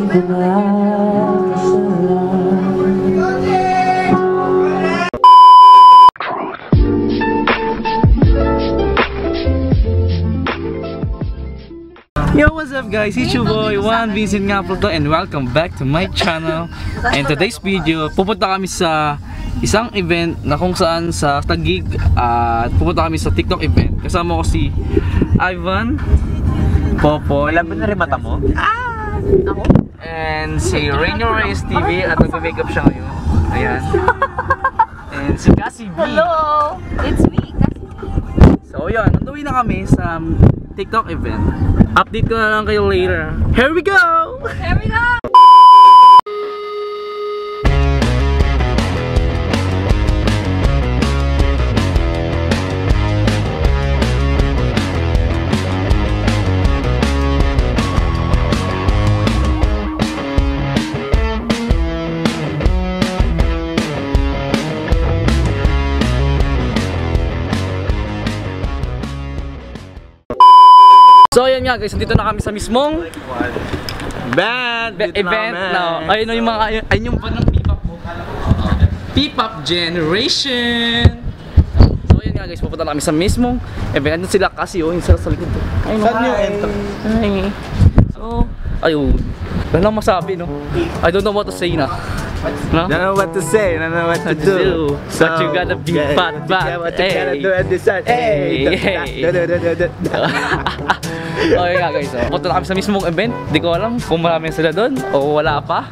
ko na Yo, what's up guys? It's your boy Juan Vincent nga po to, and welcome back to my channel. And today's video, pupunta kami sa isang event na kung saan sa Taguig, at pupunta kami sa TikTok event. Kasama ko si Ivan, Popo. Wala ba na rin mata mo? Ako? And si Rainier Reyes TV at nagpa-makeup siya ngayon. Ayan. And si Cassie B. Hello! It's me, Cassie B. So yun, nanduwi na kami sa TikTok event. Update ko na lang kayo later. Here we go! Here we go! So ayan nga guys, dito na kami sa mismong event. No, ayun yung mga ayun yung band ng P-pop mo. P-pop Generation. So ayan nga guys, pupunta na kami sa mismong event. Andun sila kasi yung sila sa likod. Ayun, saan yung enter? Ay. So, ayun. Wala lang masabi, no? I don't know what to say na. No? Don't know what to say, don't know what to do. So, but you gotta be fat, what you gotta do and decide. Hey! Okay nga guys, punta na kami sa mismong event. Di ko alam kung marami sila doon o wala pa.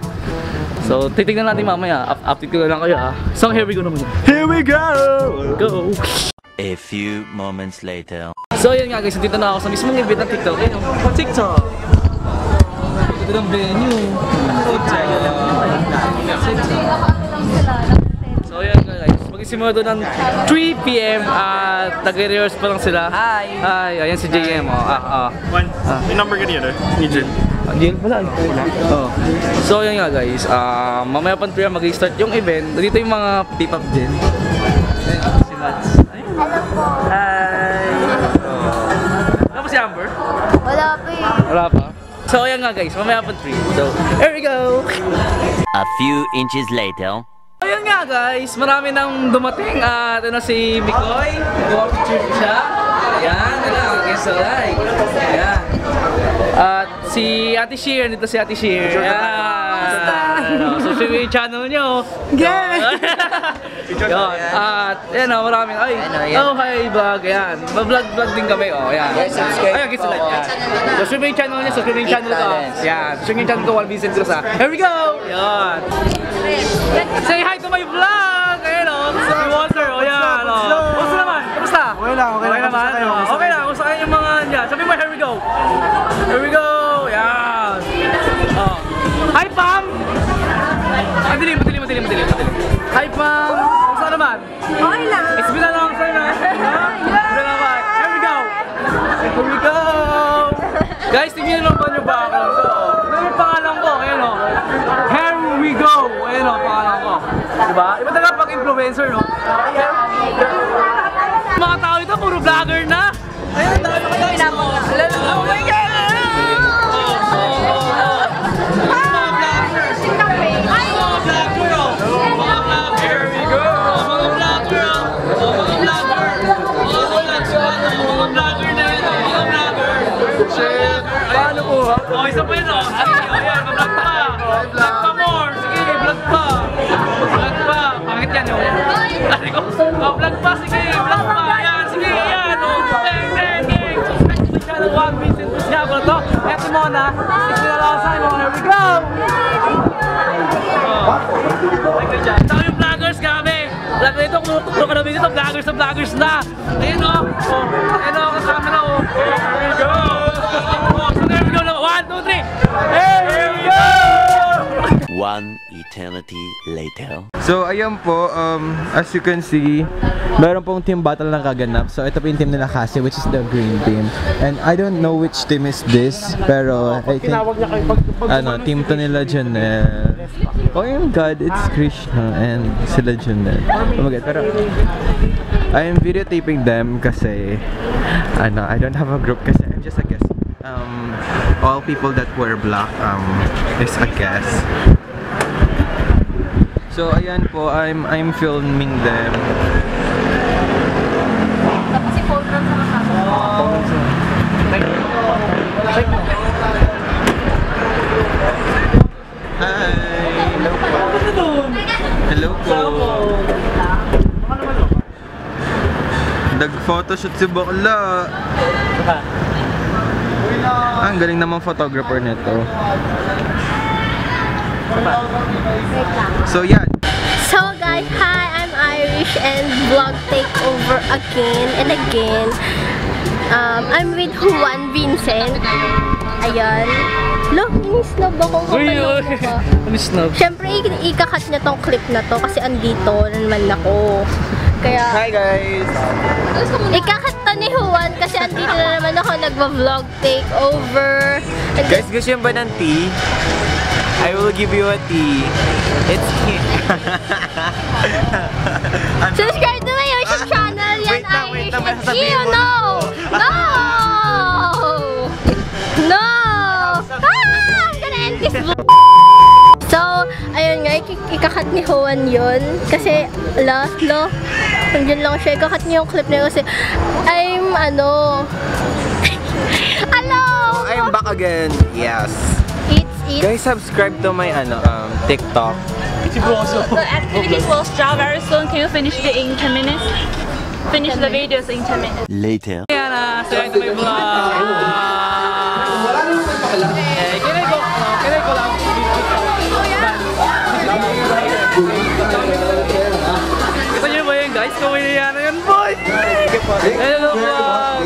So, titignan natin mamaya. Update ko lang kayo ha. So, here we go naman. Here we go! Go! A few moments later. So, yun nga guys, dito na ako sa mismong event ng TikTok. Ayun, TikTok! Ito ng venue. So yun guys, mag-isimula doon ng 3 PM at nag-rehearse pa lang sila. Hi! Hi, ayan si JM. Juan, yung number ka niya, ni Jill. Jill pala. Oh. So yun nga guys, mamaya pa 3 mag-start yung event. Dito yung mga P-pop din. Ayan, si Mads. Hello po! Hi! Ano ba si Amber? Wala pa eh. Wala pa. So ayan nga guys, mamaya pa 3. So, here we go! A few inches later. Ayun nga guys, marami nang dumating at ano si Mikoy, nag-picture siya. Ayan, guys, so like. Ayan. At si Ate Sheer, dito si Ate Sheer. Ayan. Social media channel nyo. Yeah! Yun. At yan o, maraming, ay, oh hi vlog, ayan. Vlog din kami, oh, ayan. Ayan, guys, like, ayan. Social media channel nyo, social media channel ko. Ayan, social media channel ko, Juan Vincent Cruz. Here we go! Ayan. Say hi to my vlog! Ayan o, sa Walter, o yan o. Kamusta naman? Kamusta? Okay lang, okay lang. naman? Okay lang, kamusta kayo yung mga dyan? Sabi mo, here we go! Here we go! Ayan! Oh. Hi Pam! Madilim. Hi Pam! Kamusta naman? Okay lang. It's been a long time na. It's been a long. Here we go! Here we go! Guys, tingnan nyo naman yung background ko. Ito yung pangalan ko, ayan o. Here we go! Ayan o, pangalan ko. Diba? Iba talaga pag-influencer, no? Mga tao ito, puro vlogger na. Ayan, dami ko kayo. Oh my God! Paano po ha? O, isa pa yun o. Ayan, vlog pa. Vlog pa more. Sige, vlog pa. Vlog pa. Bakit yan o? Kasi ko, vlog pa. Sige, vlog pa. Ayan, sige, ayan o. Gang. Subscribe to the channel, Juan Vincent Cruz nga po to. Eto muna. It's been a long time. Here we go! Ito yung vloggers kami. Vlog na ito, kung ano dito, vloggers na. Ayan o. Ayan o, kasama na o. Here we go! Here we go! One eternity later. So ayan po, as you can see, meron pong team battle na kaganap. So ito po yung team nila Cassie, which is the green team. And I don't know which team is this, pero I think team to nila Janelle. Oh my God, it's Krishna and sila Janelle. Oh my God, pero I am videotaping them kasi I don't have a group kasi I'm just a guest. all people that wear black is a guest. So ayan po, I'm filming them. Tapos si Paul Brown sa Hi! Hello po! Nag-photoshoot si Bakla! Ang galing namang photographer nito. So yan! So guys, hi, I'm Irish and vlog takeover again and again. I'm with Juan Vincent. Ayan. Look, in-snub ako kapalok mo ka. Snob. Siyempre, ikakat niya tong clip na to kasi andito naman ako. Kaya, Hi guys! ikakat to ni Juan kasi andito na naman ako nagva-vlog takeover. And Guys, gusto nyo ba ng tea? I will give you a tea. It's here. subscribe to my YouTube channel, yan, Wait lang, Irish. sasabihin Ew, mo no! No! No! I'm gonna end this vlog. So, ayun nga, ikakat ni Juan yun. Kasi, nandiyan lang siya. Ikakat niya yung clip na yun kasi, hello! I'm back again. Yes. It's Guys, subscribe to my TikTok. The activities will start very soon. Can you finish it in 10 minutes? Finish the videos in 10 minutes. Later. Ayan na, so ito may vlog. Can I go lang? Kita nyo ba yun guys? Kawin na yan na yun boy! Hello vlog!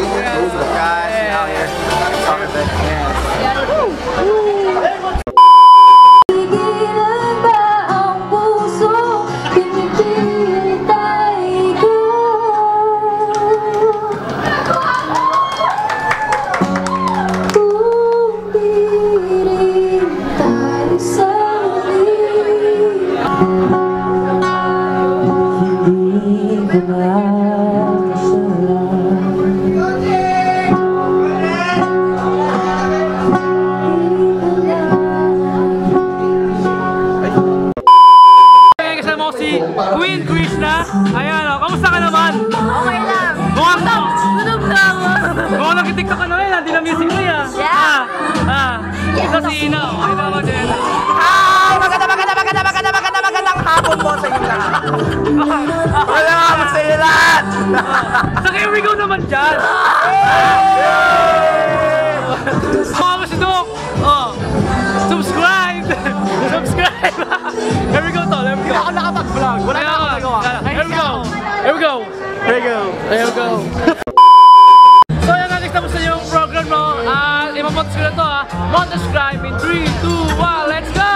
Queen Krishna, ayan o, kamusta ka naman? okay lang. Mukhang Tulog na ako. mukhang nag-tiktok ka na rin, hindi na music mo yan. Yeah. Ito si Ina, okay na ba din? Magandang hapon po sa inyo lahat. Wala nga sa inyo lahat. So here we go naman dyan. Mga si Doc. Oh, subscribe. Subscribe. Here we go to, here we go. Ako nakapag-vlog. Wala na ako nagawa. Here we go. Here we go. Here we go. Here we go. So yan, next tapos na yung program mo. Imamontas ko na to ha. Montascribe in 3, 2, 1, let's go!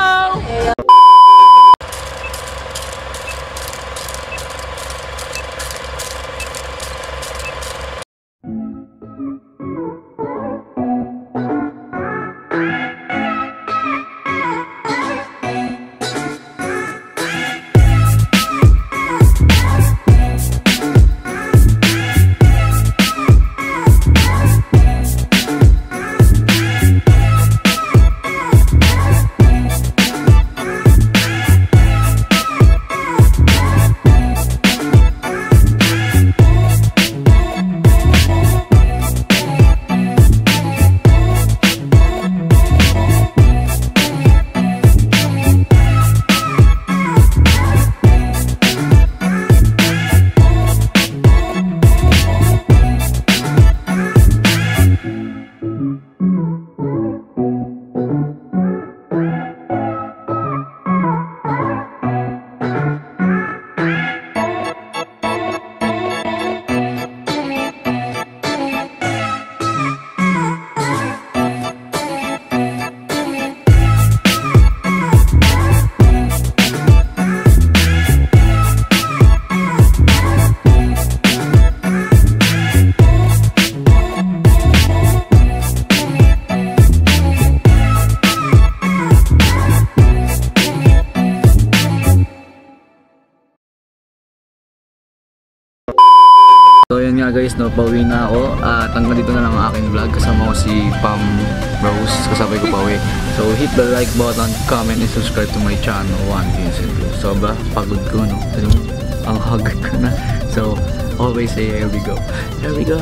nga guys, no, pauwi na ako. At hanggang dito na lang ang aking vlog. Kasama ko si Pam Rose, kasabay ko pauwi. So hit the like button, comment, and subscribe to my channel, One Vincent Blues. Sobra, pagod ko, no? Ang hagod ko na. So, always say, here we go. Here we go.